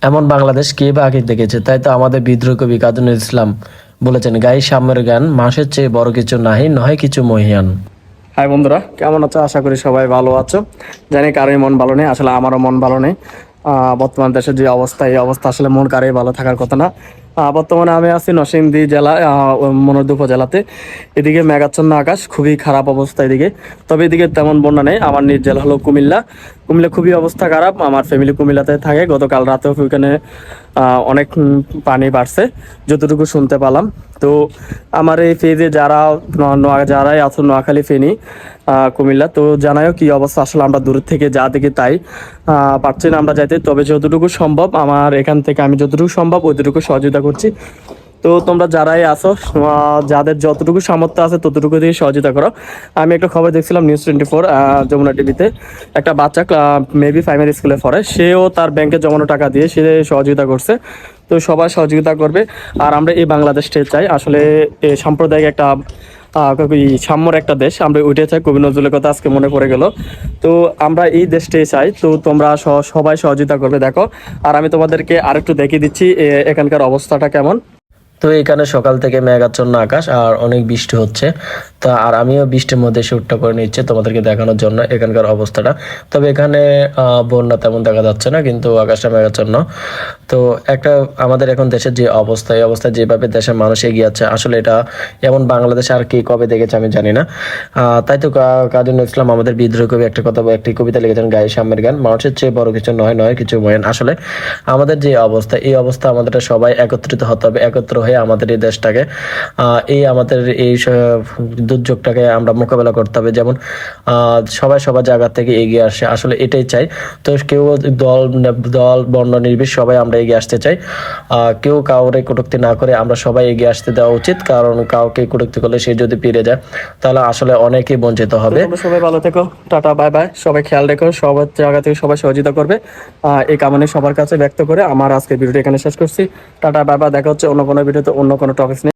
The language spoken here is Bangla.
এমন বাংলাদেশ কে বা আগে দেখেছে? তাই তো আমাদের বিদ্রোহী কবি কাজী নজরুল ইসলাম বলেছেন, গাই সাম্যের গান, মাসের চেয়ে বড় কিছু নাহি, নহে কিছু মহিয়ান। হাই বন্ধুরা, কেমন আছো? আশা করি সবাই ভালো আছো। জানি কারোই মন ভালো নেই, আসলে আমারও মন ভালো নেই। বর্তমান দেশের যে অবস্থা, এই অবস্থা আসলে মন কারোই ভালো থাকার কথা না। বর্তমানে আমি আছি নরসিংদী জেলা, মনোহরদী উপজেলাতে। এদিকে মেঘাচ্ছন্ন আকাশ, খুবই খারাপ অবস্থা এদিকে। তবে এদিকে তেমন বন্যা নেই। আমার নিজ জেলা হলো কুমিল্লা। কুমিল্লা খুবই অবস্থা খারাপ, আমার ফ্যামিলি কুমিল্লাতে থাকে। গতকাল রাতেও ওইখানে অনেক পানি বাড়ছে যতটুকু শুনতে পেলাম। তো আমার এই ফেজে যারাই আছো নোয়াখালী ফেনী কুমিল্লা, তো জানাও কি অবস্থা। আসলে আমরা দূর থেকে যা দেখি তাই পারছি না আমরা যাইতে। তবে যতটুকু সম্ভব আমার এখান থেকে আমি যতটুকু সম্ভব ওইটুকু সহযোগিতা করছি। তো তোমরা যারাই আসো, যাদের যতটুকু সামর্থ্য আছে ততটুকু দিয়ে সহযোগিতা করো। আমি একটা খবর দেখছিলাম নিউজ 24 যমুনা টিভিতে। একটা বাচ্চা মেবি প্রাইমারি স্কুলে পড়ে, সেও তার ব্যাংকে জমানো টাকা দিয়ে সে সহযোগিতা করছে। তো সবাই সহযোগিতা করবে। আর আমরা এই বাংলাদেশটা চাই আসলে সাম্প্রদায়িক একটা সাম্যর একটা দেশ। আমরা ওইটাই চাই। কবি নজরুলের কথা আজকে মনে পড়ে গেল। তো আমরা এই দেশটাই চাই। তো তোমরা সবাই সহযোগিতা করবে, দেখো। আর আমি তোমাদেরকে আরেকটু দেখিয়ে দিচ্ছি এখানকার অবস্থাটা কেমন। তো এখানে সকাল থেকে মেঘাচ্ছন্ন আকাশ আর অনেক বৃষ্টি হচ্ছে। তা আর আমিও বৃষ্টির মধ্যে শ্যুটটা করে নিচ্ছি তোমাদেরকে দেখানোর জন্য এখানকার অবস্থাটা। তবে এখানে বন্যা তেমন দেখা যাচ্ছে না, কিন্তু আকাশটা মেঘাচ্ছন্ন। তো একটা আমাদের এখন দেশের যে অবস্থা, এই অবস্থায় যেভাবে দেশের মানুষ এগিয়ে যাচ্ছে, আসলে এটা এমন বাংলাদেশে আর কি কবে দেখেছে আমি জানি না। তাই তো কাজী নজরুল ইসলাম আমাদের বিদ্রোহী কবি একটা কথা বা একটি কবিতা লিখেছেন, গায়ে সাম্যের গান, মানুষের চেয়ে বড় কিছু নয়, নয় কিছু মহান। আসলে আমাদের যে অবস্থা, এই অবস্থা আমাদের সবাই একত্রিত হতে হবে। একত্র হয়ে আমাদের এই দেশটাকে আমাদের এই দুর্যোগটাকে আমরা মোকাবেলা করতে হবে। যেমন সবাই সবার জায়গা থেকে এগিয়ে আসে, আসলে এটাই চাই। তো কেউ দল দল বর্ণ নির্বিশেষে সবাই আমরা এগিয়ে আসতে চাই। কেউ কাউরে কটূক্তি না করে আমরা সবাই এগিয়ে আসতে দেওয়া উচিত, কারণ কাউকে কটূক্তি করলে সে যদি ফিরে যায় তাহলে আসলে অনেকেই বঞ্চিত হবে। সবাই ভালো থেকো, টাটা বাই বাই। সবাই খেয়াল রেখো, সবার জায়গা থেকে সবাই সহযোগিতা করবে। এই কামনা সবার কাছে ব্যক্ত করে আমার আজকে ভিডিওটা এখানে শেষ করছি। Tata bye bye. দেখা হচ্ছে অন্য কোনো ভিডিওতে অন্য কোনো টপিক নিয়ে।